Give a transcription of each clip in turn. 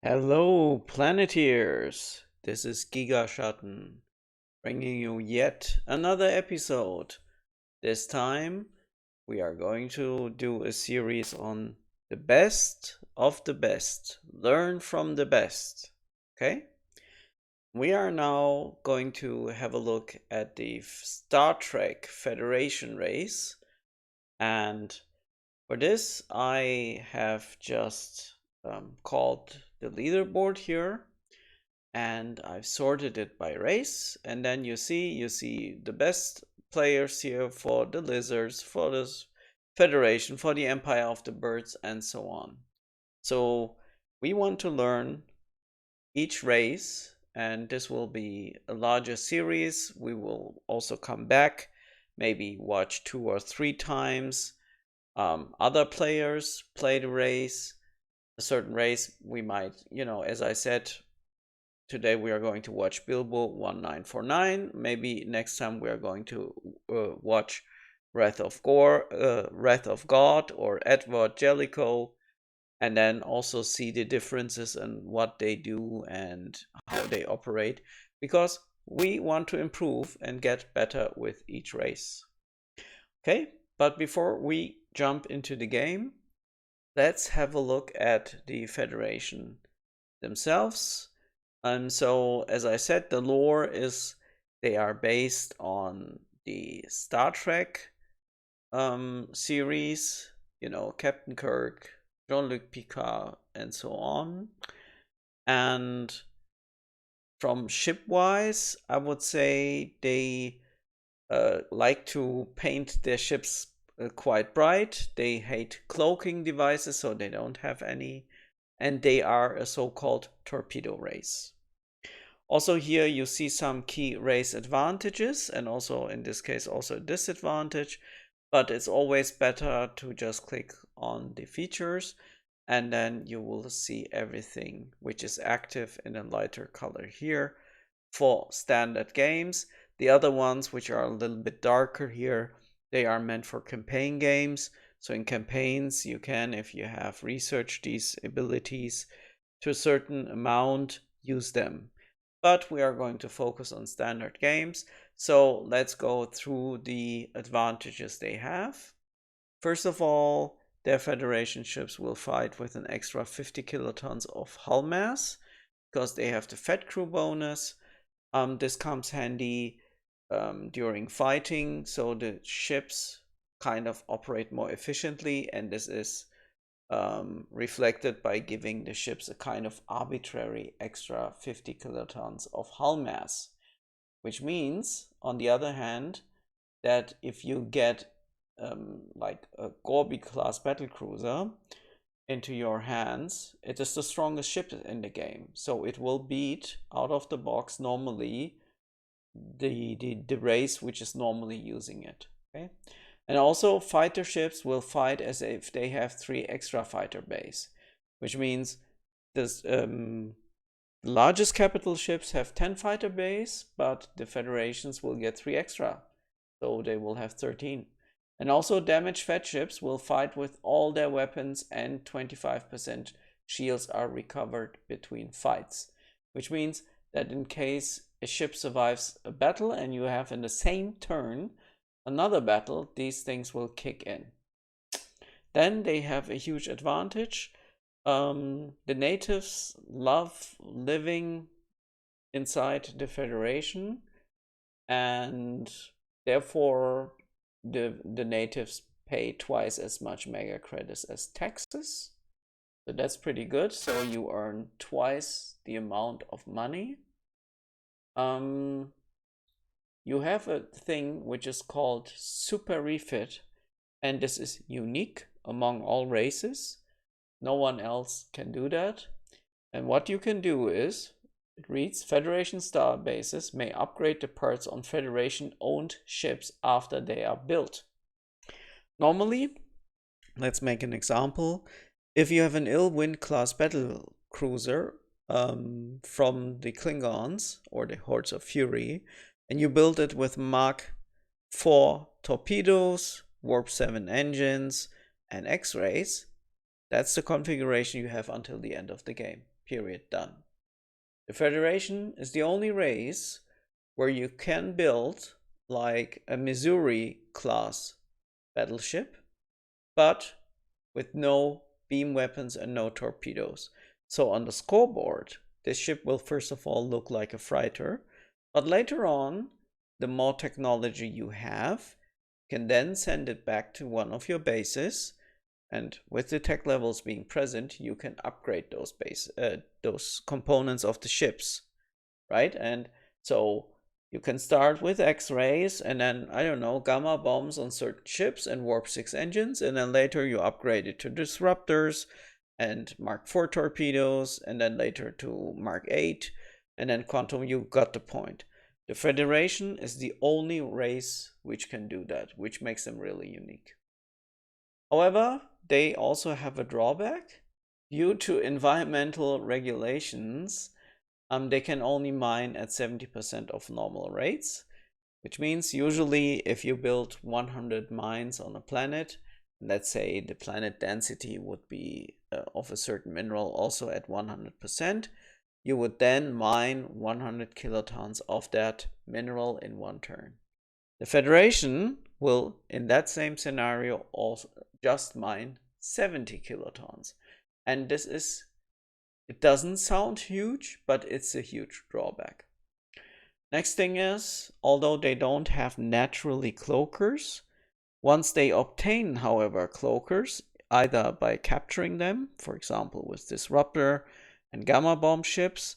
Hello, Planeteers! This is Gigaschatten, bringing you yet another episode. This time, we are going to do a series on the best of the best. Learn from the best. Okay? We are now going to have a look at the Star Trek Federation race. And for this, I have just called the leaderboard here, and I've sorted it by race. And then you see the best players here for the lizards, for the Federation, for the Empire of the Birds, and so on. So we want to learn each race, and this will be a larger series. We will also come back, maybe watch 2 or 3 times other players play the race. A certain race we might, as I said, today we are going to watch Bilbo1949. Maybe next time we are going to watch Wrath of God or Edward Jellicoe, and then also see the differences in what they do and how they operate, because we want to improve and get better with each race. Okay, but before we jump into the game, let's have a look at the Federation themselves. So, as I said, the lore is they are based on the Star Trek series, Captain Kirk, Jean-Luc Picard, and so on. And from ship-wise, I would say they like to paint their ships quite bright. They hate cloaking devices, so they don't have any. And they are a so-called torpedo race. Also here you see some key race advantages, and also in this case also a disadvantage, but it's always better to just click on the features, and then you will see everything which is active in a lighter color here for standard games. The other ones, which are a little bit darker here, they are meant for campaign games. So in campaigns, you can, if you have researched these abilities to a certain amount, use them. But we are going to focus on standard games. So let's go through the advantages they have. First of all, their Federation ships will fight with an extra 50 kilotons of hull mass, because they have the Fed Crew bonus. This comes handy during fighting, so the ships kind of operate more efficiently, and this is reflected by giving the ships a kind of arbitrary extra 50 kilotons of hull mass, which means, on the other hand, that if you get like a Gorby class battlecruiser into your hands, it is the strongest ship in the game, so it will beat out of the box normally the race which is normally using it. Okay, and also fighter ships will fight as if they have 3 extra fighter bays, which means this largest capital ships have 10 fighter bays, but the Federations will get 3 extra, so they will have 13. And also damaged Fed ships will fight with all their weapons, and 25% shields are recovered between fights, which means that in case a ship survives a battle and you have in the same turn another battle, these things will kick in. Then they have a huge advantage. The natives love living inside the Federation, and therefore the natives pay twice as much mega credits as taxes. So that's pretty good. So you earn twice the amount of money. You have a thing which is called super refit, and this is unique among all races. No one else can do that. And what you can do is, it reads, Federation star bases may upgrade the parts on Federation owned ships after they are built. Normally, let's make an example. If you have an Ill-Wind class battle cruiser from the Klingons or the Hordes of Fury, and you build it with Mark 4 torpedoes, Warp 7 engines, and X-rays, that's the configuration you have until the end of the game. period, done. The Federation is the only race where you can build like a Missouri class battleship, but with no beam weapons and no torpedoes. So on the scoreboard, this ship will first of all look like a freighter, but later on, the more technology you have, can then send it back to one of your bases, and with the tech levels being present, you can upgrade those components of the ships, right? And so you can start with X-rays and then, I don't know, gamma bombs on certain ships and warp 6 engines, and then later you upgrade it to disruptors and Mark 4 torpedoes, and then later to Mark 8, and then quantum. You got the point. The Federation is the only race which can do that, which makes them really unique. However, they also have a drawback. Due to environmental regulations, they can only mine at 70% of normal rates, which means usually if you build 100 mines on a planet, let's say the planet density would be of a certain mineral also at 100%, you would then mine 100 kilotons of that mineral in one turn. The Federation will, in that same scenario, also just mine 70 kilotons. And it doesn't sound huge, but it's a huge drawback. Next thing is, although they don't have naturally cloakers, once they obtain, however, cloakers, either by capturing them, for example, with disruptor and gamma bomb ships,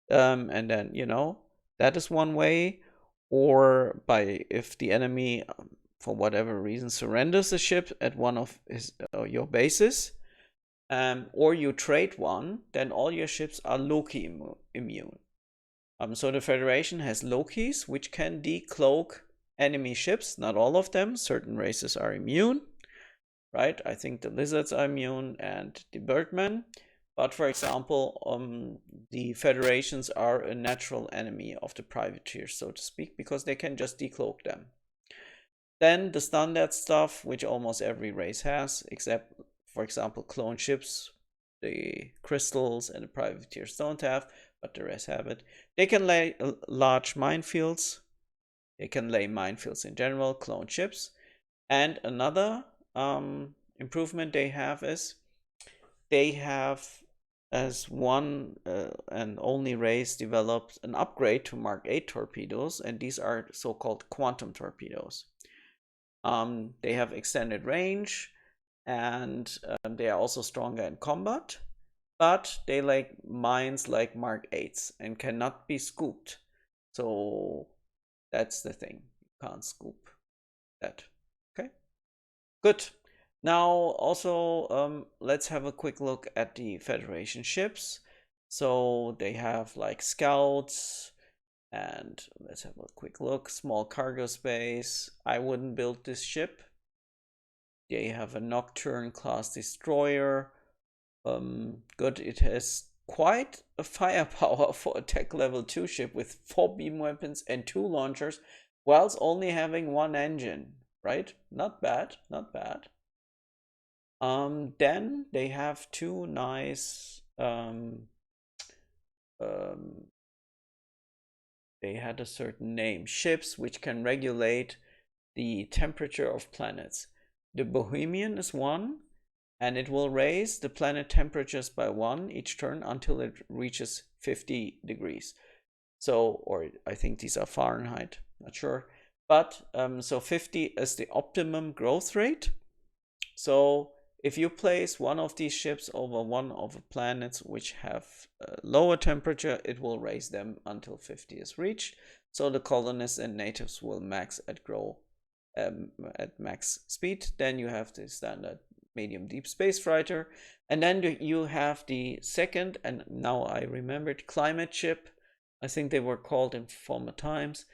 and then, that is one way, or by if the enemy, for whatever reason, surrenders a ship at one of your bases, or you trade one, then all your ships are Loki immune. So the Federation has Lokis, which can decloak enemy ships. Not all of them. Certain races are immune, right? I think the lizards are immune and the birdmen. But for example, the Federations are a natural enemy of the privateers, so to speak, because they can just decloak them. Then the standard stuff, which almost every race has, except, for example, clone ships, the crystals and the privateers don't have, but the rest have it. They can lay large minefields. They can lay minefields in general, clone ships. And another improvement they have is they have, as one and only race, developed an upgrade to Mark 8 torpedoes, and these are so-called quantum torpedoes. They have extended range, and they are also stronger in combat, but they like mines like Mark 8s and cannot be scooped. So that's the thing. You can't scoop that. Okay, good. Now also let's have a quick look at the Federation ships. So they have like scouts, and let's have a quick look. Small cargo space. I wouldn't build this ship. They have a Nocturne class destroyer. Good, it has quite a firepower for a tech level 2 ship with 4 beam weapons and 2 launchers, whilst only having 1 engine, right? Not bad, not bad. Then they have 2 nice, they had a certain name, ships which can regulate the temperature of planets. The Bohemian is 1, and it will raise the planet temperatures by 1 each turn until it reaches 50 degrees. So, or I think these are Fahrenheit, not sure. But so 50 is the optimum growth rate. So if you place one of these ships over one of the planets which have a lower temperature, it will raise them until 50 is reached. So the colonists and natives will max at max speed. Then you have the standard medium deep space fighter, and then you have the second, and now I remembered, climate ship. I think they were called in former times.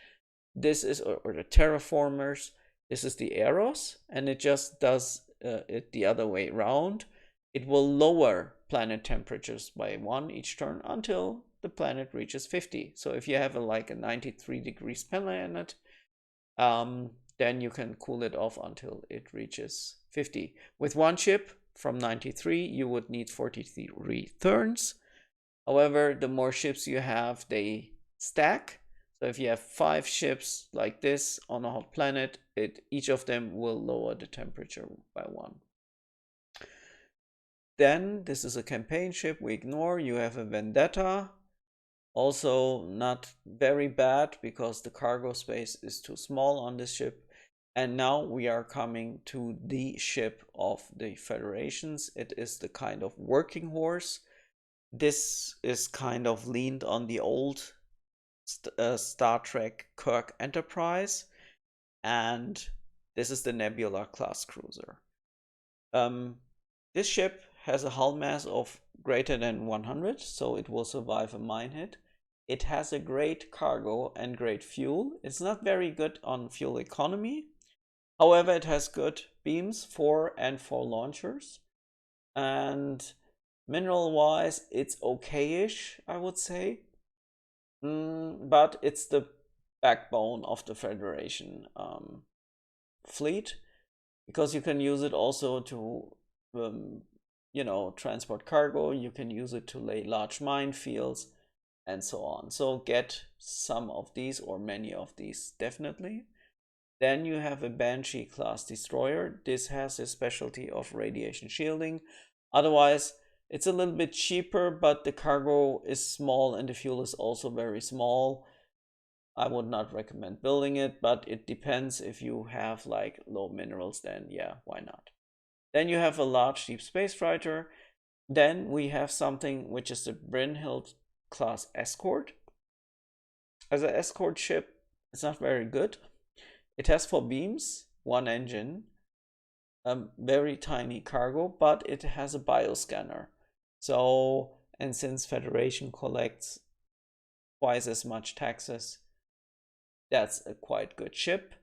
This is, or the terraformers. This is the Eros, and it just does it the other way around. It will lower planet temperatures by 1 each turn until the planet reaches 50. So if you have like a 93 degrees planet, then you can cool it off until it reaches 50. With one ship from 93, you would need 43 turns. However, the more ships you have, they stack. So if you have 5 ships like this on a hot planet, each of them will lower the temperature by 1. Then, this is a campaign ship, we ignore. You have a Vendetta. Also not very bad because the cargo space is too small on this ship. And now we are coming to the ship of the Federations. It is the kind of working horse. This is kind of leaned on the old Star Trek Kirk Enterprise. And this is the Nebula class cruiser. This ship has a hull mass of greater than 100, so it will survive a mine hit. It has a great cargo and great fuel. It's not very good on fuel economy. However, it has good beams, 4 and 4 launchers. And mineral-wise, it's okay-ish, I would say. But it's the backbone of the Federation fleet, because you can use it also to transport cargo. You can use it to lay large minefields and so on. So get some of these or many of these definitely. Then you have a Banshee class destroyer. This has a specialty of radiation shielding. Otherwise, it's a little bit cheaper, but the cargo is small and the fuel is also very small. I would not recommend building it, but it depends. If you have like low minerals, then yeah, why not? Then you have a large deep space fighter. Then we have something which is the Brynhild class escort. As an escort ship, it's not very good. It has 4 beams, 1 engine, very tiny cargo, but it has a bioscanner. So, and since Federation collects twice as much taxes, that's a quite good ship.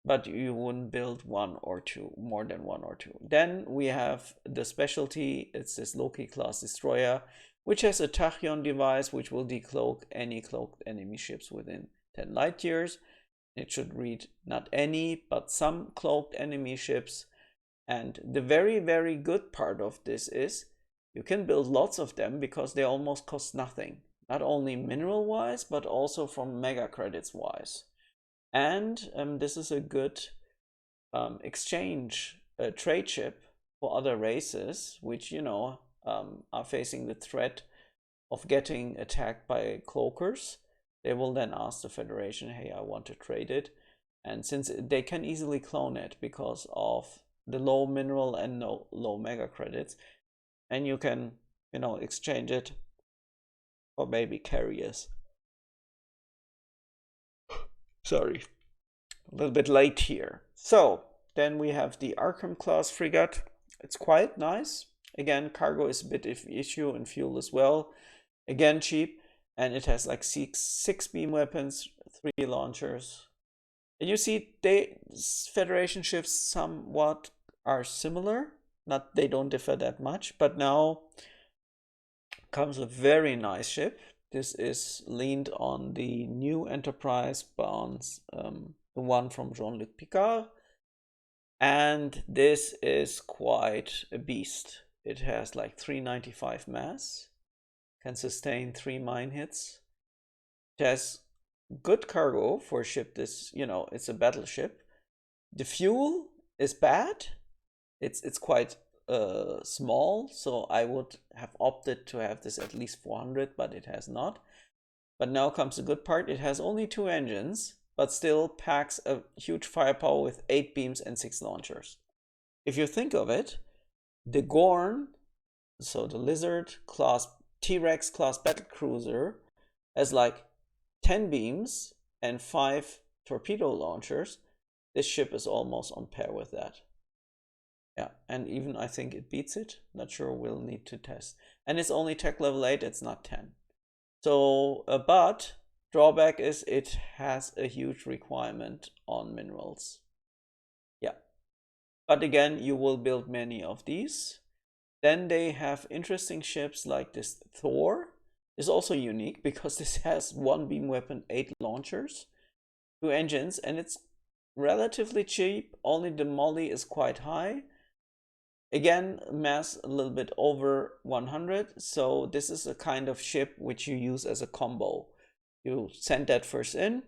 But you wouldn't build 1 or 2, more than 1 or 2. Then we have the specialty. It's this Loki class destroyer, which has a tachyon device, which will decloak any cloaked enemy ships within 10 light years. It should read not any, but some cloaked enemy ships. And the very, very good part of this is you can build lots of them because they almost cost nothing. Not only mineral wise, but also from mega credits wise. And this is a good exchange trade ship for other races, which, are facing the threat of getting attacked by cloakers. They will then ask the Federation, hey, I want to trade it. And since they can easily clone it because of the low mineral and low mega credits, and you can, exchange it for baby carriers. Sorry, a little bit late here. So then we have the Arkham class frigate. It's quite nice. Again, cargo is a bit of issue and fuel as well. Again, cheap, and it has like 6 beam weapons, 3 launchers. And you see, Federation ships somewhat are similar. They don't differ that much, but now comes a very nice ship. This is leaned on the new Enterprise bonds, the one from Jean-Luc Picard. And this is quite a beast. It has like 395 mass, can sustain 3 mine hits. It has good cargo for a ship this, it's a battleship. The fuel is bad. It's quite small, so I would have opted to have this at least 400, but it has not. But now comes the good part. It has only 2 engines, but still packs a huge firepower with 8 beams and 6 launchers. If you think of it, the Gorn, so the Lizard class, T-Rex class battlecruiser, has like 10 beams and 5 torpedo launchers. This ship is almost on par with that. Yeah, and even I think it beats it. Not sure, we'll need to test. And it's only tech level 8, it's not 10. So, but drawback is it has a huge requirement on minerals. Yeah. But again, you will build many of these. Then they have interesting ships like this Thor. Is also unique because this has 1 beam weapon, 8 launchers, 2 engines, and it's relatively cheap. Only the molly is quite high. Again, mass a little bit over 100. So this is a kind of ship which you use as a combo. You send that first in,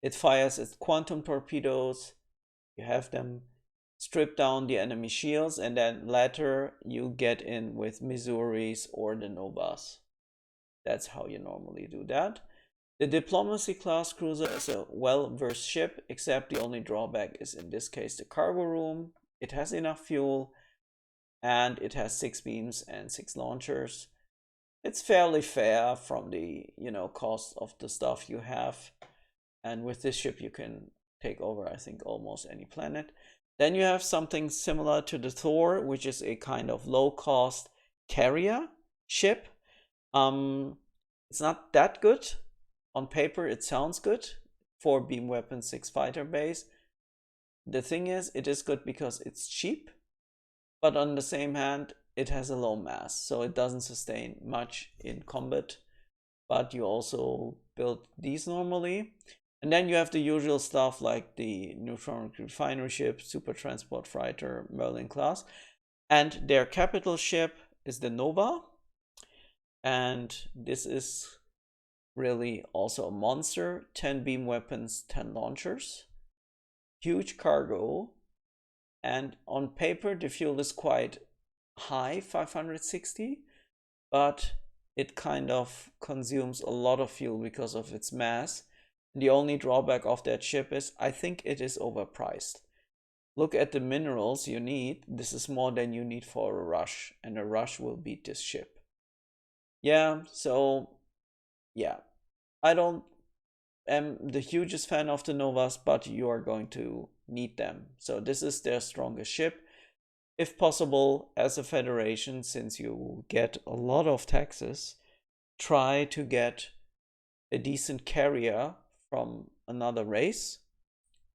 it fires its quantum torpedoes, you have them strip down the enemy shields, and then later you get in with Missouris or the Novas. That's how you normally do that. The Diplomacy class cruiser is a well-versed ship, except the only drawback is in this case the cargo room. It has enough fuel, and it has 6 beams and 6 launchers. It's fairly fair from the cost of the stuff you have, and with this ship you can take over, I think, almost any planet. Then you have something similar to the Thor, which is a kind of low-cost carrier ship. It's not that good. On paper it sounds good. 4 beam weapons, 6 fighter base. The thing is, it is good because it's cheap, but on the same hand it has a low mass, so it doesn't sustain much in combat. But you also build these normally. And then you have the usual stuff like the neutron refinery ship, super transport fighter, Merlin class. And their capital ship is the Nova. And this is really also a monster. 10 beam weapons, 10 launchers. Huge cargo. And on paper the fuel is quite high, 560. But it kind of consumes a lot of fuel because of its mass. The only drawback of that ship is I think it is overpriced. Look at the minerals you need. This is more than you need for a rush, and a rush will beat this ship. Yeah, so yeah, I don't am the hugest fan of the Novas, but you are going to need them. So this is their strongest ship. If possible, as a federation, since you get a lot of taxes, try to get a decent carrier from another race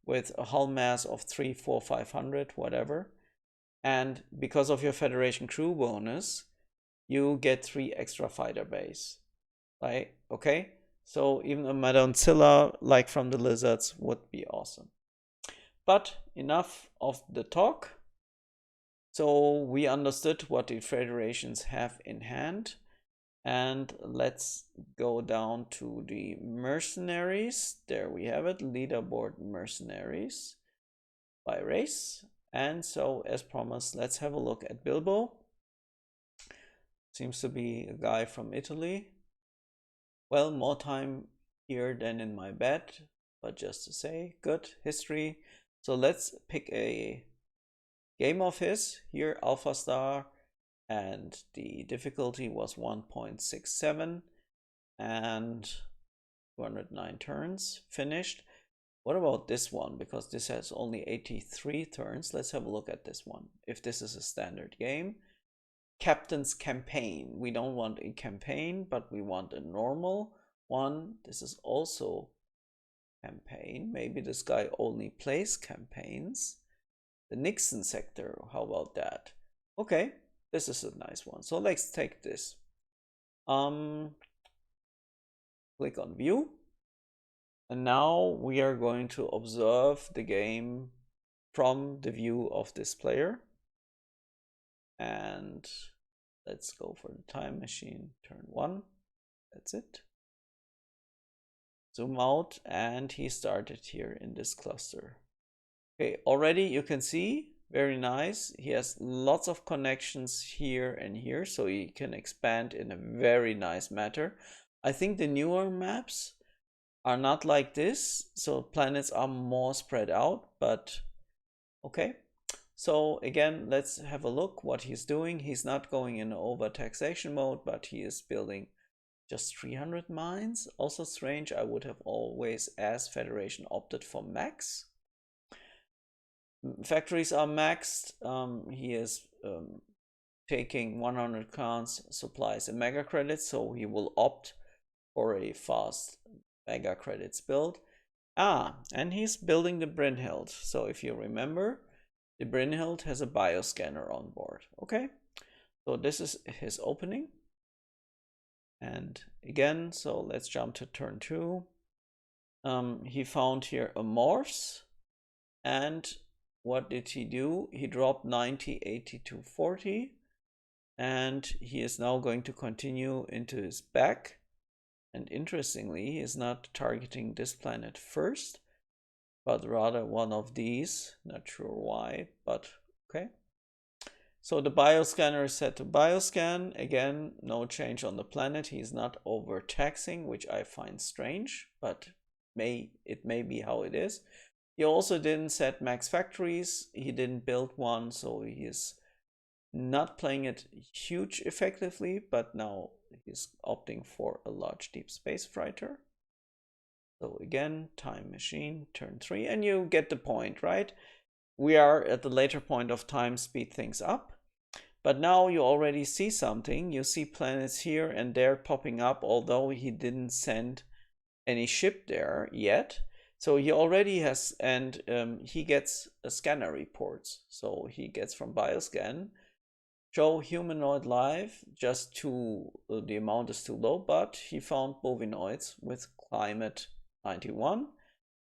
with a hull mass of 3, 4, 500, whatever. And because of your Federation crew bonus, you get 3 extra fighter base. Right? Okay? So even a Madoncilla, like from the Lizards, would be awesome. But enough of the talk. So we understood what the federations have in hand. And let's go down to the mercenaries. There we have it, leaderboard mercenaries by race. And so, as promised, let's have a look at Bilbo. Seems to be a guy from Italy. Well, more time here than in my bed, but just to say, good history. So let's pick a game of his. Here, Alpha Star. And the difficulty was 1.67 and 209 turns finished. What about this one? Because this has only 83 turns. Let's have a look at this one. If this is a standard game. Captain's Campaign. We don't want a campaign, but we want a normal one. This is also campaign. Maybe this guy only plays campaigns. The Nixon sector. How about that? Okay. This is a nice one. So let's take this. Click on view. And now we are going to observe the game from the view of this player. And let's go for the time machine, turn 1. That's it. Zoom out, and he started here in this cluster. Okay, already you can see, very nice. He has lots of connections here and here, so he can expand in a very nice manner. I think the newer maps are not like this, so planets are more spread out, but okay. So again, let's have a look what he's doing. He's not going in over taxation mode, but he is building just 300 mines. Also strange, I would have always, as Federation, opted for max. Factories are maxed. He is taking 100 crowns, supplies, and mega credits, so he will opt for a fast mega credits build. And he's building the Brynhild. So if you remember, the Brynhild has a bioscanner on board. Okay, so this is his opening. And again, so let's jump to turn 2. He found here a morphs, and what did he do? He dropped 90, 82, 40, and he is now going to continue into his back. And interestingly, he is not targeting this planet first, but rather one of these. Not sure why, but okay. So the bioscanner is set to bioscan. Again, no change on the planet. He's not overtaxing, which I find strange, but it may be how it is. He also didn't set max factories. He didn't build one, so he is not playing it huge effectively, but now he's opting for a large deep space freighter. So again, time machine, turn 3, and you get the point, right? We are at the later point of time, speed things up. But now you already see something. You see planets here and there popping up, although he didn't send any ship there yet. So he already has, and he gets a scanner reports. So he gets from bioscan, show humanoid life, just to, the amount is too low, but he found bovinoids with climate 91.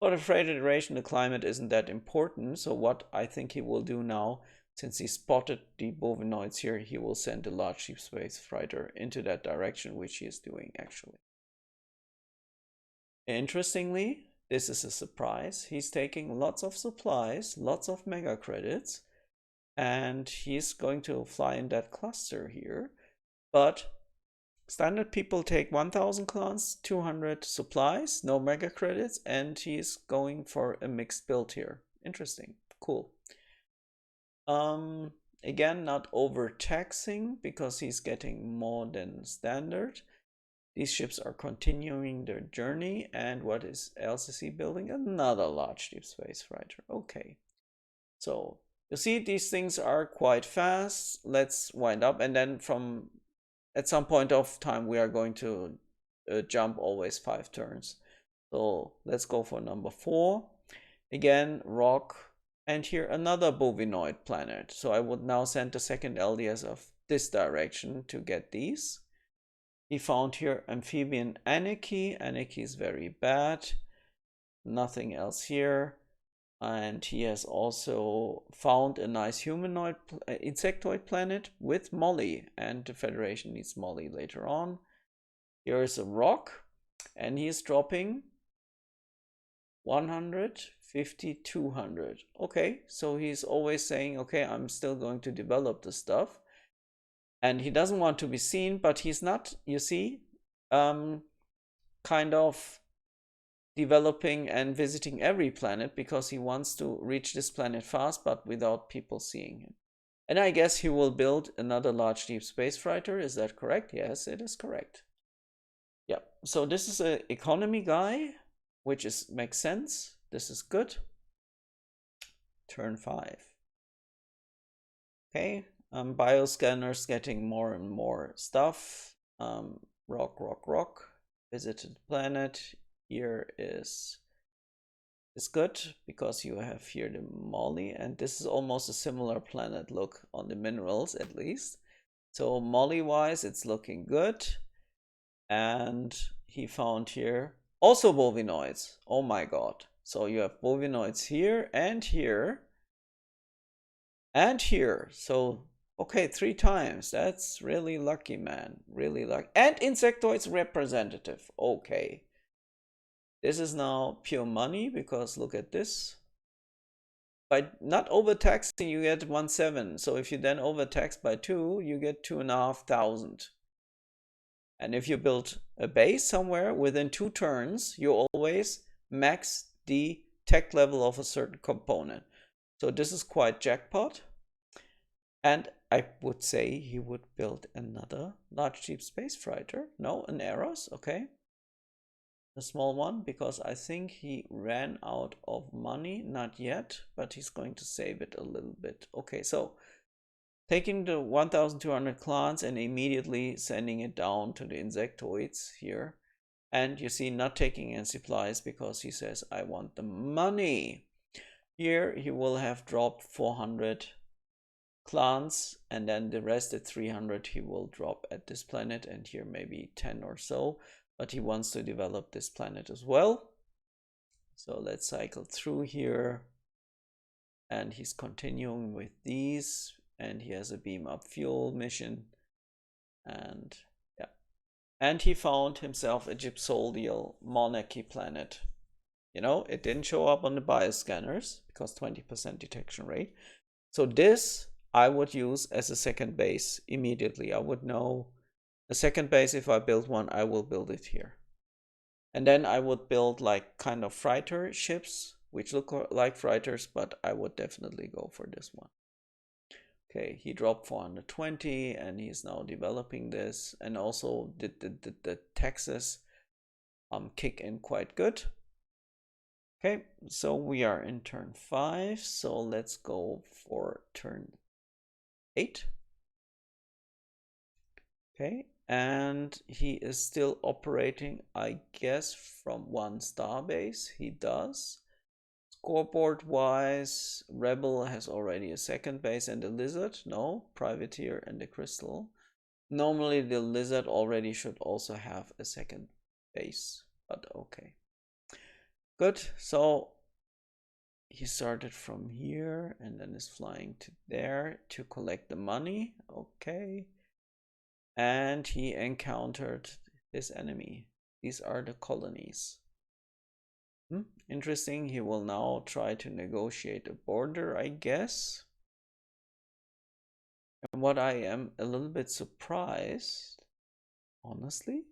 For the freighter duration, the climate isn't that important. So what I think he will do now, since he spotted the bovinoids here, he will send a large deep space freighter into that direction, which he is doing actually. Interestingly, this is a surprise. He's taking lots of supplies, lots of mega credits, and he's going to fly in that cluster here. But standard people take 1000 clans, 200 supplies, no mega credits, and he's going for a mixed build here. Interesting, cool. Again, not overtaxing because he's getting more than standard. These ships are continuing their journey, and what else is he building? Another large deep space freighter. Okay, so you see these things are quite fast. Let's wind up, and then at some point of time we are going to jump always 5 turns. So let's go for number 4. Again, rock, and here another bovinoid planet. So I would now send the second LDS of this direction to get these. He found here amphibian anarchy. Anarchy is very bad. Nothing else here. And he has also found a nice humanoid insectoid planet with Molly, and the Federation needs Molly later on. Here is a rock, and he is dropping 150, 200. Okay, so he's always saying, okay, I'm still going to develop the stuff. And he doesn't want to be seen, but he's not, you see, kind of developing and visiting every planet because he wants to reach this planet fast, but without people seeing him. And I guess he will build another large deep space freighter. Is that correct? Yes, it is correct. Yeah, so this is an economy guy, which makes sense. This is good. Turn 5. Okay, bioscanners getting more and more stuff. Rock. Visited planet. Here is good because you have here the Molly, and this is almost a similar planet look on the minerals at least. So Molly wise, it's looking good. And he found here also bovinoids. Oh my god. So you have bovinoids here and here and here. So okay, 3 times. That's really lucky, man. Really lucky. And insectoids representative. Okay. This is now pure money because look at this. By not overtaxing, you get 1.7. So if you then overtax by 2, you get 2,500. And if you build a base somewhere within 2 turns, you always max the tech level of a certain component. So this is quite jackpot. And I would say he would build another large deep space freighter. No, an Eros, okay. A small one, because I think he ran out of money. Not yet, but he's going to save it a little bit. Okay, so taking the 1,200 clans and immediately sending it down to the insectoids here. And you see, not taking any supplies because he says, I want the money. Here he will have dropped 400 clans, and then the rest at 300 he will drop at this planet, and here maybe 10 or so. But he wants to develop this planet as well. So let's cycle through here. and he's continuing with these, and he has a beam up fuel mission, and yeah, and he found himself a gypsodial monarchy planet. You know, it didn't show up on the bioscanners because 20% detection rate. So this I would use as a second base immediately. I would know a second base. If I build one, I will build it here. And then I would build like kind of freighter ships, which look like freighters, but I would definitely go for this one. Okay, he dropped 420 and he's now developing this. And also the taxes kick in quite good. Okay, so we are in turn 5, so let's go for turn 8. Okay, and he is still operating, I guess, from one starbase. He does. Scoreboard wise, Rebel has already a second base, and the Lizard, no, Privateer and the Crystal. Normally the Lizard already should also have a second base, but okay. Good, so he started from here and then is flying to there to collect the money. Okay. And he encountered his enemy. These are the colonies. Interesting. He will now try to negotiate a border, I guess. And what I am a little bit surprised, honestly,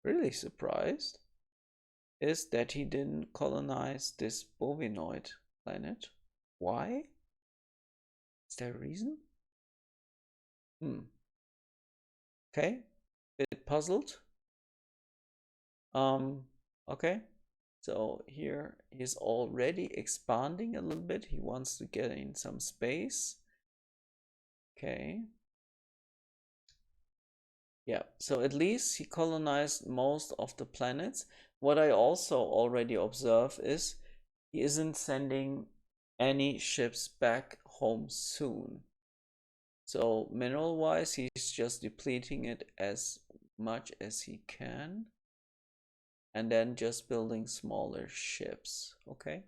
really surprised, is that he didn't colonize this bovinoid planet. Why? Is there a reason? Okay, bit puzzled. Okay, so here he's already expanding a little bit. He wants to get in some space. Okay. Yeah, so at least he colonized most of the planets. What I also already observe is he isn't sending any ships back home soon. So mineral wise, he's just depleting it as much as he can. And then just building smaller ships, okay?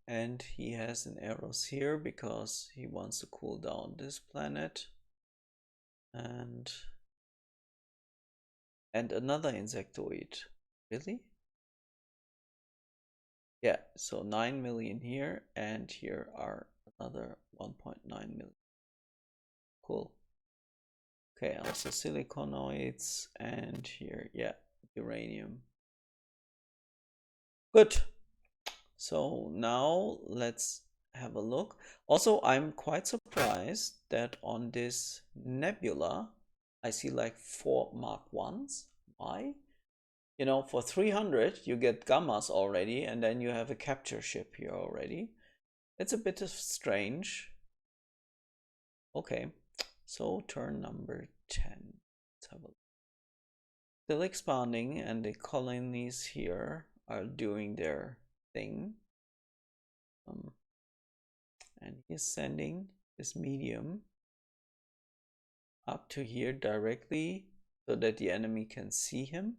And he has an arrows here because he wants to cool down this planet. And another insectoid. Really? Yeah, so 9 million here, and here are another 1.9 million. Cool. Okay, also siliconoids, and here, yeah, uranium. Good. So now let's have a look. Also, I'm quite surprised that on this nebula, I see like 4 Mark 1s. Why? You know, for 300, you get gammas already, and then you have a capture ship here already. It's a bit strange. Okay, so turn number 10. Let's have a look. Still expanding, and the colonies here are doing their thing. And he's sending this medium up to here directly so that the enemy can see him.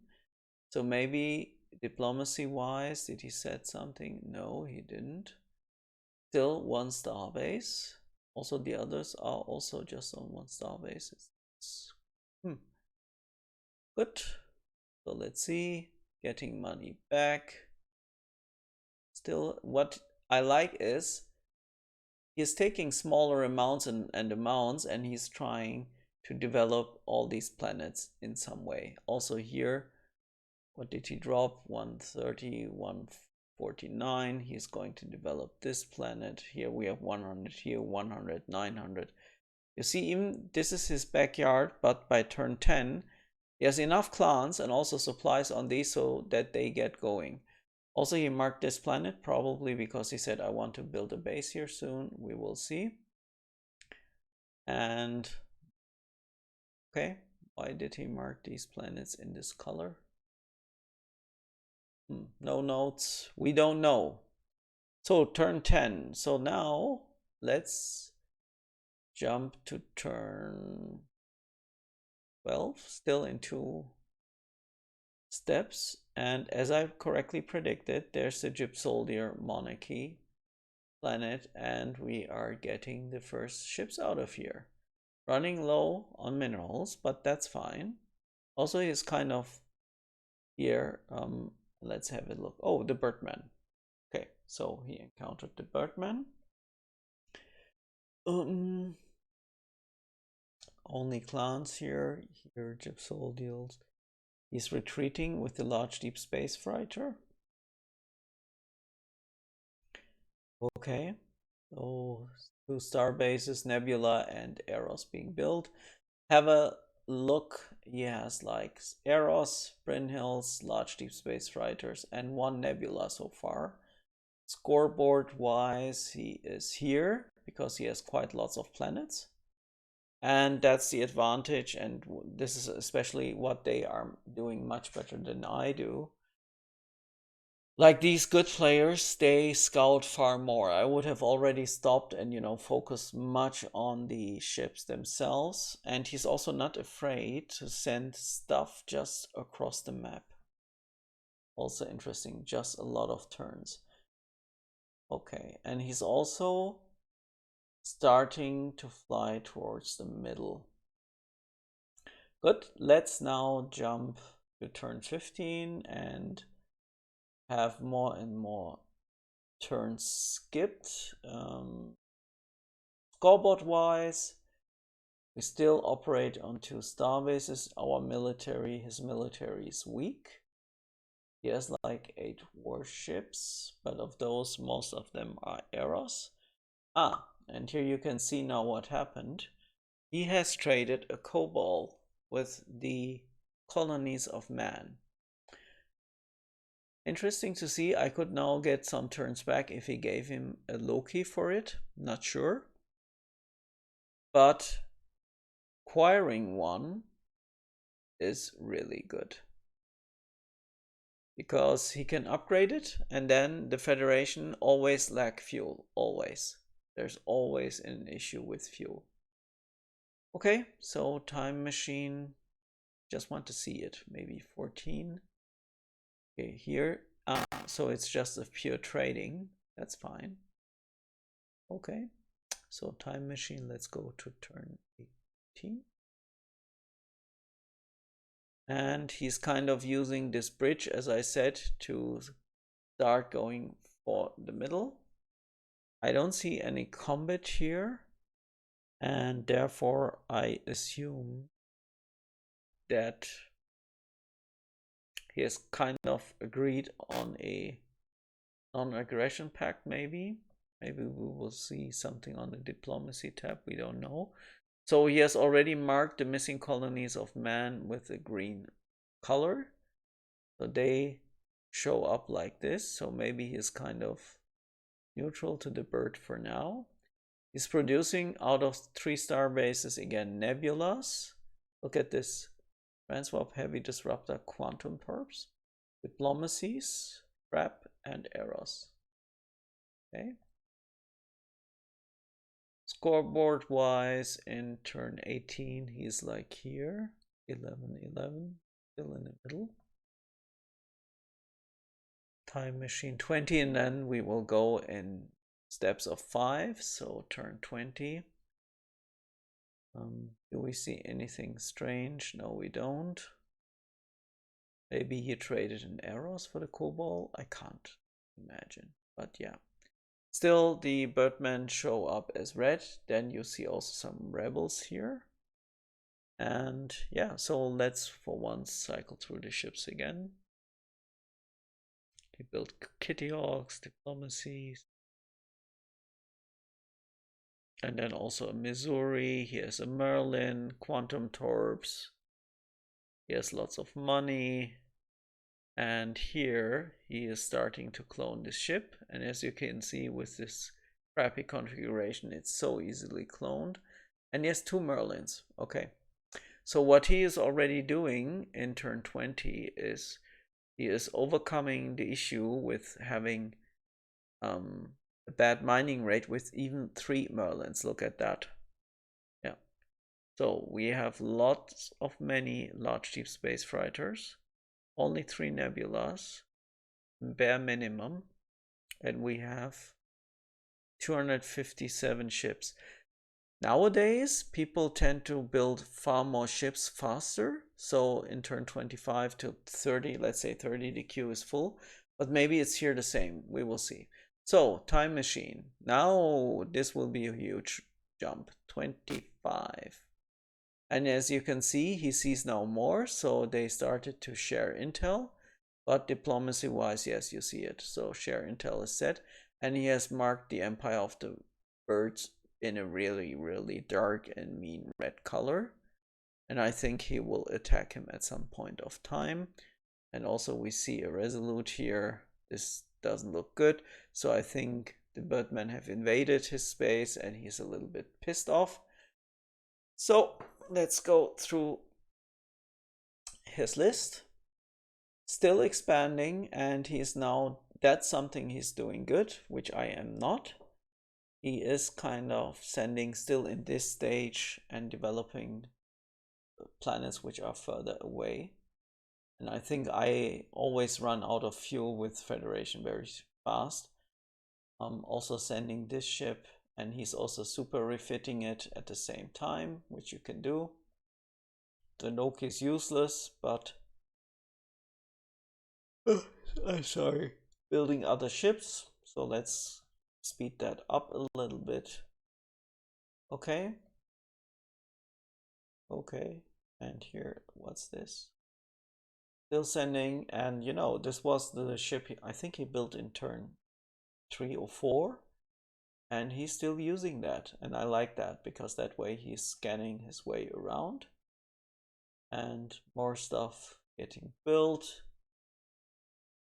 So maybe diplomacy wise, did he set something? No, he didn't. Still 1 star base. Also the others are also just on 1 star bases. Good. So let's see. Getting money back. Still, what I like is he's taking smaller amounts and amounts, and he's trying to develop all these planets in some way. Also here, what did he drop? 130, 149. He's going to develop this planet. Here we have 100, here 100, 900. You see, even this is his backyard, but by turn 10, he has enough clans and also supplies on these so that they get going. Also, he marked this planet probably because he said, I want to build a base here soon. We will see. And okay, why did he mark these planets in this color? No notes. We don't know. So turn 10. So now let's jump to turn 12, still in 2 steps. And as I correctly predicted, there's the Gypsoldier monarchy planet, and we are getting the first ships out of here. Running low on minerals, but that's fine. Also, he's kind of here. Let's have a look. Oh, the Birdman. Okay, so he encountered the Birdman. Only clans here. Here, Gypsoldiers. He's retreating with the large deep space freighter. Okay. Oh, 2 star bases, Nebula and Eros being built. Have a look. He has like Eros, Brynhills, large deep space freighters, and 1 Nebula so far. Scoreboard wise, he is here because he has quite lots of planets. And that's the advantage, and this is especially what they are doing much better than I do. Like these good players, they scout far more. I would have already stopped and, focused much on the ships themselves. And he's also not afraid to send stuff just across the map. Also interesting, just a lot of turns. Okay, and he's also starting to fly towards the middle. Good, let's now jump to turn 15 and have more and more turns skipped. Scoreboard wise, we still operate on 2 star bases. Our military, his military is weak. He has like 8 warships, but of those, most of them are Eros. And here you can see now what happened. He has traded a Cobalt with the colonies of man. Interesting to see. I could now get some turns back if he gave him a Loki for it. Not sure. But acquiring one is really good, because he can upgrade it, and then the Federation always lack fuel. Always. There's always an issue with fuel. Okay, so time machine. Just want to see it. Maybe 14. Okay, here. So it's just a pure trading. That's fine. Okay, so time machine. Let's go to turn 18. And he's kind of using this bridge, as I said, to start going for the middle. I don't see any combat here, and therefore I assume that he has kind of agreed on a non-aggression pact. Maybe we will see something on the diplomacy tab. We don't know. So he has already marked the missing colonies of man with a green color. So they show up like this. So maybe he's kind of neutral to the bird for now. He's producing out of 3 star bases again nebulas. Look at this. Transwarp, Heavy Disruptor, Quantum Perps, Diplomacies, Trap, and Eros. Okay. Scoreboard wise, in turn 18, he's like here. 11, 11, still in the middle. Time machine 20, and then we will go in steps of 5. So turn 20. Do we see anything strange? No, we don't. Maybe he traded an Eros for the Cobalt. I can't imagine, but yeah. Still, the Birdmen show up as red. Then you see also some rebels here. And yeah, so let's for once cycle through the ships again. He built Kitty Hawks, Diplomacies. And then also a Missouri. He has a Merlin, Quantum Torps. He has lots of money. And here he is starting to clone this ship. And as you can see with this crappy configuration, it's so easily cloned. And he has 2 Merlins. Okay. So what he is already doing in turn 20 is he is overcoming the issue with having a bad mining rate with even 3 Merlins. Look at that. Yeah. So we have lots of many large deep space freighters. only 3 nebulas, bare minimum, and we have 257 ships. Nowadays, people tend to build far more ships faster. So in turn 25 to 30, let's say 30, the queue is full. But maybe it's here the same. We will see. So, time machine. Now this will be a huge jump. 25. And as you can see, he sees now more. So they started to share intel. But diplomacy-wise, yes, you see it. So share intel is set. And he has marked the Empire of the Birds in a really, really dark and mean red color. And I think he will attack him at some point of time. And also we see a resolute here. This doesn't look good. So I think the birdmen have invaded his space and he's a little bit pissed off. So let's go through his list. Still expanding, and he's now, that's something he's doing good, which I am not. He is kind of sending still in this stage and developing planets which are further away. And I think I always run out of fuel with Federation very fast. I'm also sending this ship, and he's also super refitting it at the same time, which you can do. The Noke is useless, but I'm sorry, building other ships. So let's speed that up a little bit. Okay. Okay. And here, what's this? Still sending, and you know, this was the ship I think he built in turn 3 or 4. And he's still using that. And I like that because that way he's scanning his way around. And more stuff getting built.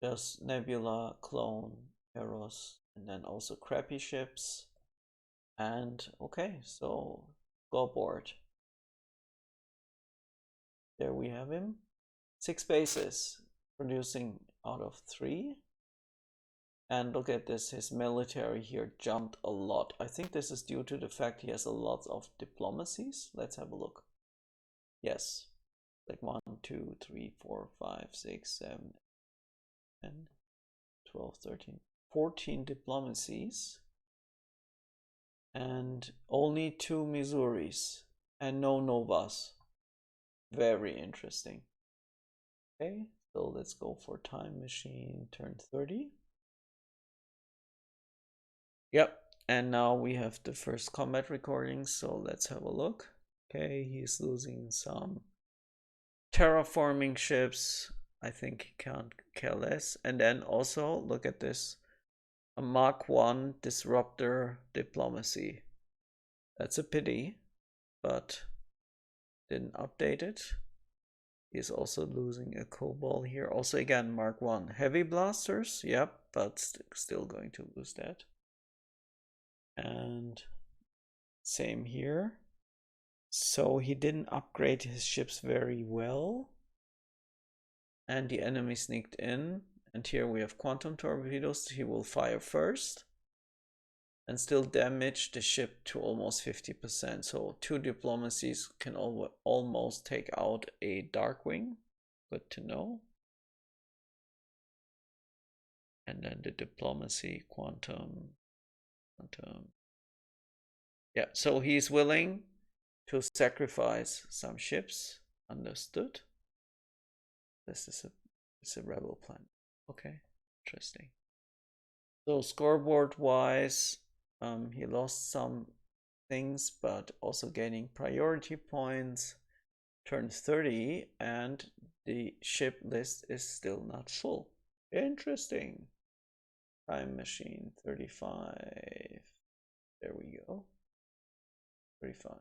There's Nebula, Clone, Eros, and then also crappy ships. And okay, so scoreboard. There we have him. 6 bases, producing out of 3. And look at this, his military here jumped a lot. I think this is due to the fact he has a lot of diplomacies. Let's have a look. Yes, like 1, 2, 3, 4, 5, 6, 7, 10, 12, 13, 14 diplomacies. And only 2 Missouris and no Novas. Very interesting. Okay, so let's go for time machine turn 30. Yep, and now we have the first combat recordings, so let's have a look. Okay, he's losing some terraforming ships. I think he can't care less. And then also, look at this. A Mark 1 disruptor diplomacy. That's a pity, but didn't update it. He's also losing a Cobalt here. Also again, Mark 1. Heavy blasters, yep, but still going to lose that. And same here. So he didn't upgrade his ships very well. And the enemy sneaked in. And here we have quantum torpedoes. He will fire first. And still damage the ship to almost 50%. So 2 diplomacies can almost take out a Darkwing. Good to know. And then the diplomacy, quantum. Yeah, so he's willing to sacrifice some ships. Understood. This is a rebel planet. Okay, interesting. So scoreboard wise, he lost some things, but also gaining priority points. Turn 30, and the ship list is still not full. Interesting. Time machine 35. There we go. 35.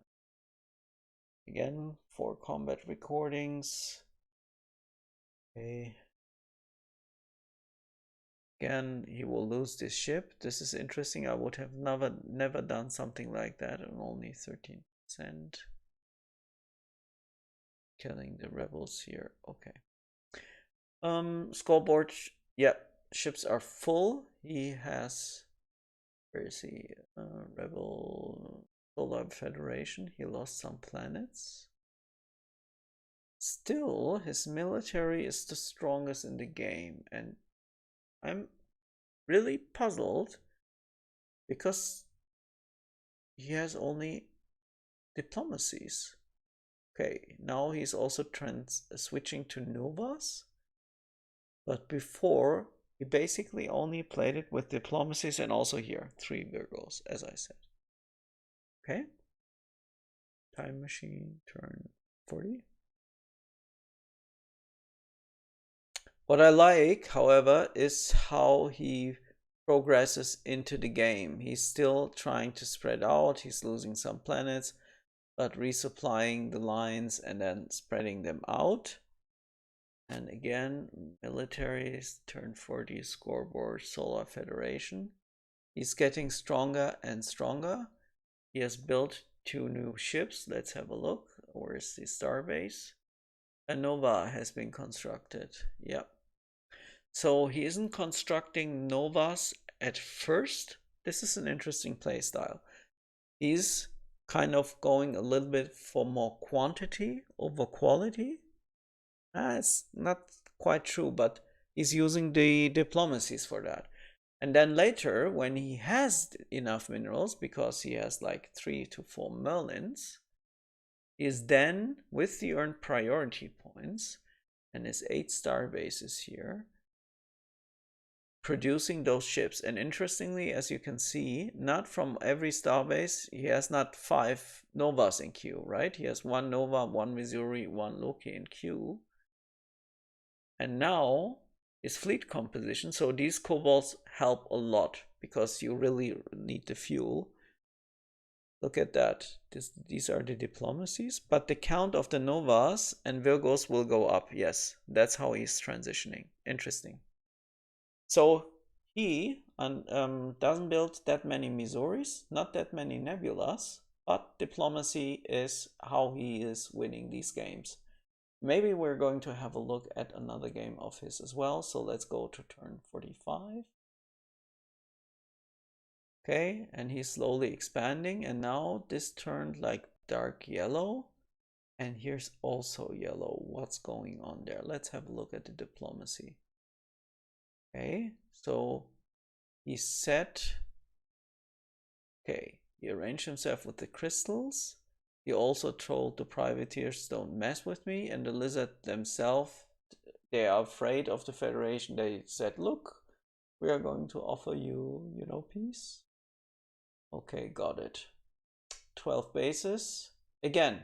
Again, 4 combat recordings. Okay. Again, he will lose this ship. This is interesting. I would have never done something like that on only 13%. Killing the rebels here. Okay. Scoreboard. Yeah, ships are full. He has, where is he? Rebel Solar Federation. He lost some planets. still his military is the strongest in the game, and I'm really puzzled because he has only diplomacies. Okay, now he's also switching to Novas, but before he basically only played it with diplomacies, and also here 3 Virgos, as I said. Okay, time machine, turn 40. What I like, however, is how he progresses into the game. He's still trying to spread out. He's losing some planets, but resupplying the lines and then spreading them out. And again, militaries, turn 40, scoreboard, Solar Federation. He's getting stronger and stronger. He has built 2 new ships. Let's have a look. Where is the starbase? A Nova has been constructed. Yep. So he isn't constructing Novas at first. This is an interesting playstyle. He's kind of going a little bit for more quantity over quality. It's not quite true, but he's using the diplomacies for that. And then later, when he has enough minerals, because he has like 3 to 4 Merlins, is then, with the earned priority points and his 8 star bases here, producing those ships. And interestingly, as you can see, not from every starbase, he has not 5 Novas in queue, right? He has 1 Nova, 1 Missouri, 1 Loki in queue. And now his fleet composition, so these kobolds help a lot because you really need the fuel. Look at that. These are the diplomacies, but the count of the Novas and Virgos will go up. Yes, that's how he's transitioning. Interesting. So he doesn't build that many Missouris, not that many Nebulas, but diplomacy is how he is winning these games. Maybe we're going to have a look at another game of his as well. So let's go to turn 45. Okay, and he's slowly expanding, and now this turned like dark yellow, and here's also yellow. What's going on there? Let's have a look at the diplomacy. Okay, so he set, okay, he arranged himself with the crystals. He also told the privateers, don't mess with me, and the lizard themselves, they are afraid of the Federation. They said, look, we are going to offer you, you know, peace. Okay, got it. 12 bases. Again,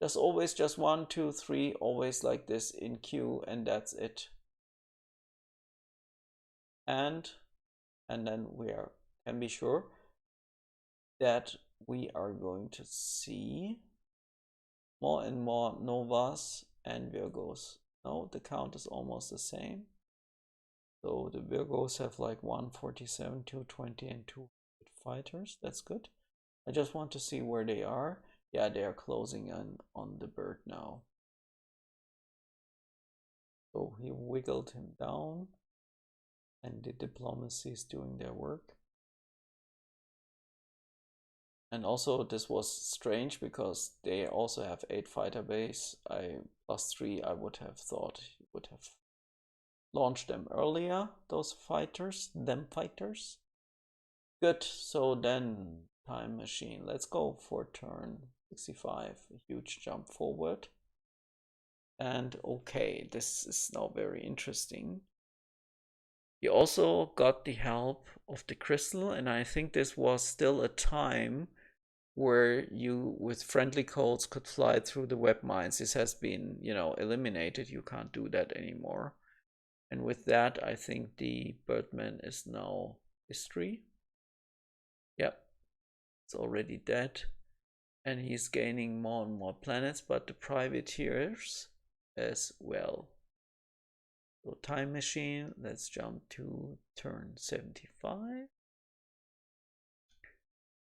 there's always just 1, 2, 3, always like this in queue, and that's it. And then we can be sure that we are going to see more and more Novas and Virgos. No, the count is almost the same. So the Virgos have like 147, 220, and 2 fighters. That's good. I just want to see where they are. Yeah, they are closing in on the bird now. So he wiggled him down, and the diplomacy is doing their work. And also this was strange because they also have 8 fighter base. +3, I would have thought he would have launched them earlier, those fighters, Good, so then time machine. Let's go for turn 65, a huge jump forward. And okay, this is now very interesting. He also got the help of the crystal, and I think this was still a time where you, with friendly codes, could fly through the web mines. This has been, you know, eliminated. You can't do that anymore. And with that, I think the Birdman is now history. Yep, it's already dead. And he's gaining more and more planets, but the privateers as well. So time machine, let's jump to turn 75.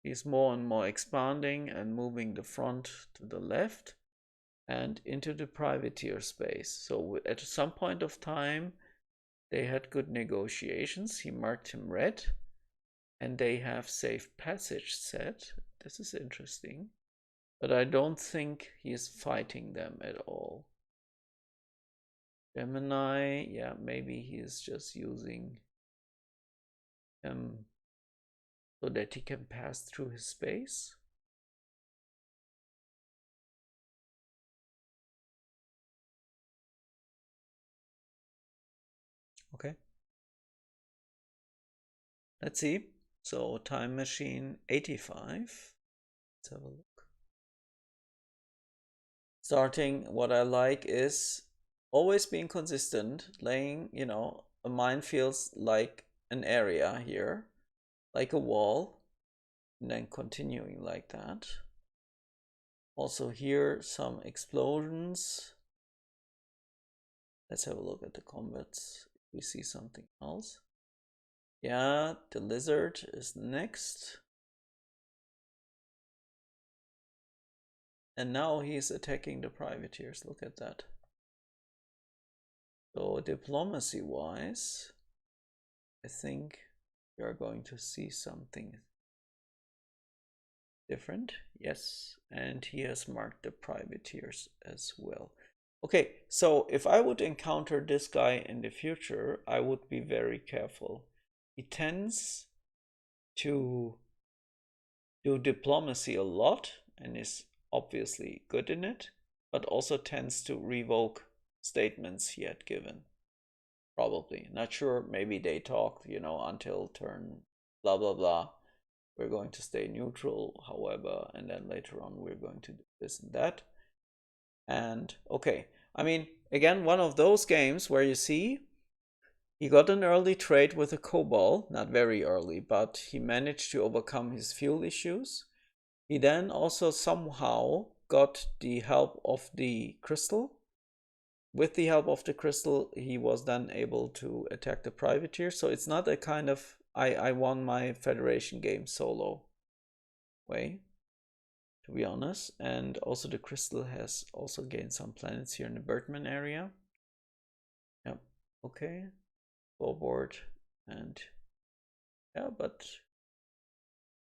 He's more and more expanding and moving the front to the left and into the privateer space. So at some point of time, they had good negotiations. He marked him red, and they have safe passage set. This is interesting, but I don't think he is fighting them at all. Gemini, yeah, maybe he is just using so that he can pass through his space. Okay. Let's see. So time machine 85. Let's have a look. Starting, what I like is always being consistent, laying, a mine feels like an area here, like a wall, and then continuing like that. Also here, some explosions. Let's have a look at the combats. If we see something else. Yeah, the lizard is next. And now he's attacking the privateers. Look at that. So diplomacy-wise, I think we are going to see something different. Yes, and he has marked the privateers as well. Okay, so if I would encounter this guy in the future, I would be very careful. He tends to do diplomacy a lot and is obviously good in it, but also tends to revoke statements he had given. Probably. Not sure. Maybe they talked, until turn blah blah blah. We're going to stay neutral, however, and then later on we're going to do this and that. And okay, I mean, again, one of those games where you see he got an early trade with a Cobalt, not very early, but he managed to overcome his fuel issues. He then also somehow got the help of the crystal. With the help of the crystal, he was then able to attack the privateer. So it's not a kind of I won my Federation game solo way, to be honest. And also the crystal has also gained some planets here in the Birdman area. Yep, okay. Forward and yeah, but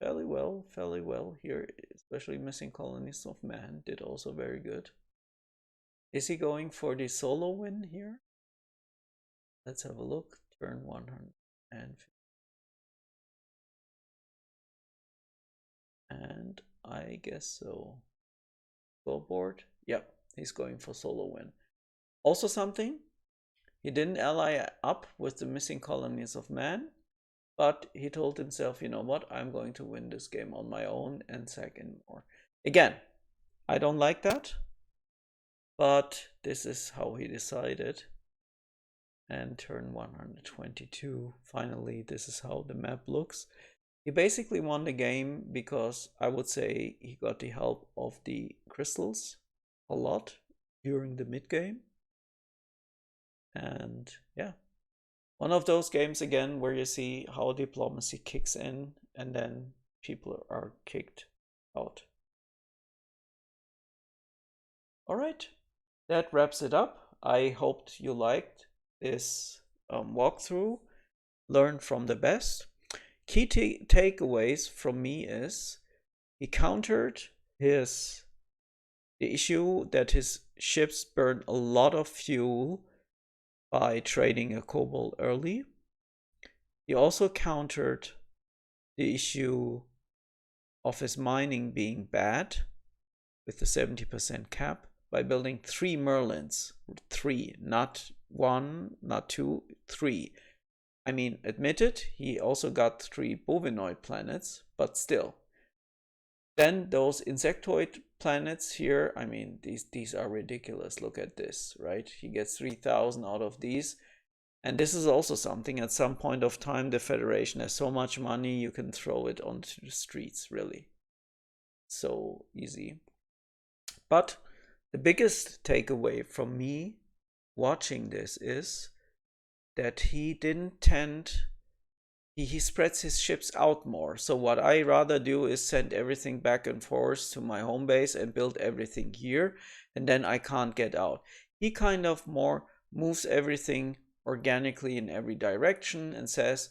fairly well here, especially Missing Colonies of Man did also very good. Is he going for the solo win here? Let's have a look. Turn 150. And I guess so. Billboard. Yep, he's going for solo win. Also something, he didn't ally up with the Missing Colonies of Man, but he told himself, you know what, I'm going to win this game on my own and sack in more. Again, I don't like that, but this is how he decided. And turn 122, finally, this is how the map looks. He basically won the game because I would say he got the help of the crystals a lot during the mid game. And yeah, one of those games again where you see how diplomacy kicks in and then people are kicked out. All right, that wraps it up. I hoped you liked this walkthrough. Learn from the best. Key takeaways from me is he countered the issue that his ships burn a lot of fuel by trading a Cobalt early. He also countered the issue of his mining being bad with the 70% cap by building 3 Merlins. 3, not 1, not 2, 3. I mean, admitted, he also got 3 bovinoid planets, but still. Then those insectoid planets here, I mean, these are ridiculous. Look at this, right? He gets 3,000 out of these. And this is also something, at some point of time, the Federation has so much money, you can throw it onto the streets, really. So easy. But the biggest takeaway from me watching this is that he didn't tend, he spreads his ships out more. So what I rather do is send everything back and forth to my home base and build everything here, and then I can't get out. He kind of more moves everything organically in every direction and says,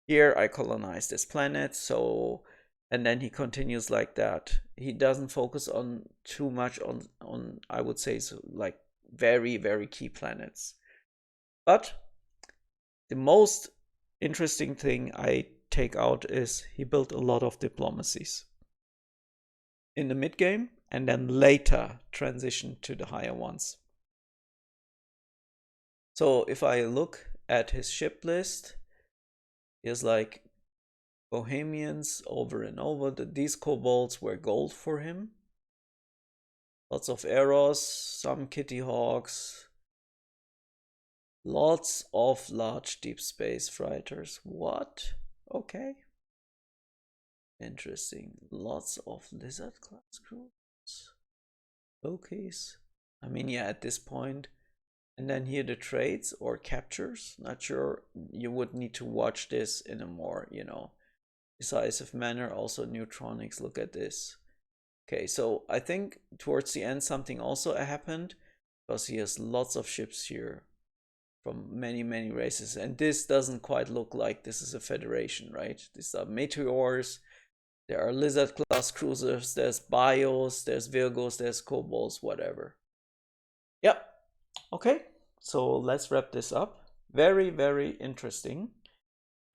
here I colonize this planet, so, and then he continues like that. He doesn't focus on too much on I would say, so like very, very key planets. But the most interesting thing I take out is he built a lot of diplomacies in the mid game and then later transitioned to the higher ones. So if I look at his ship list, he has like Bohemians over and over. These kobolds were gold for him. Lots of arrows, some kitty hawks, lots of large deep space fighters. What? Okay. Interesting. Lots of lizard class crews. Loki's. I mean, yeah, at this point. And then here the trades or captures. Not sure. You would need to watch this in a more, decisive manner. Also neutronics. Look at this. Okay, so I think towards the end something also happened because he has lots of ships here from many races, and this doesn't quite look like this is a federation, right? These are meteors, there are lizard class cruisers, there's bios, there's virgos, there's kobolds, whatever. Yep. Okay, so let's wrap this up. Very interesting,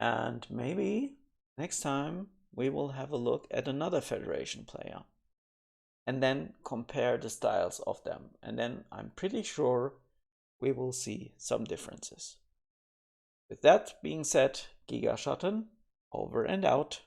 and maybe next time we will have a look at another federation player and then compare the styles of them, and then I'm pretty sure we will see some differences. With that being said, Gigaschatten, over and out.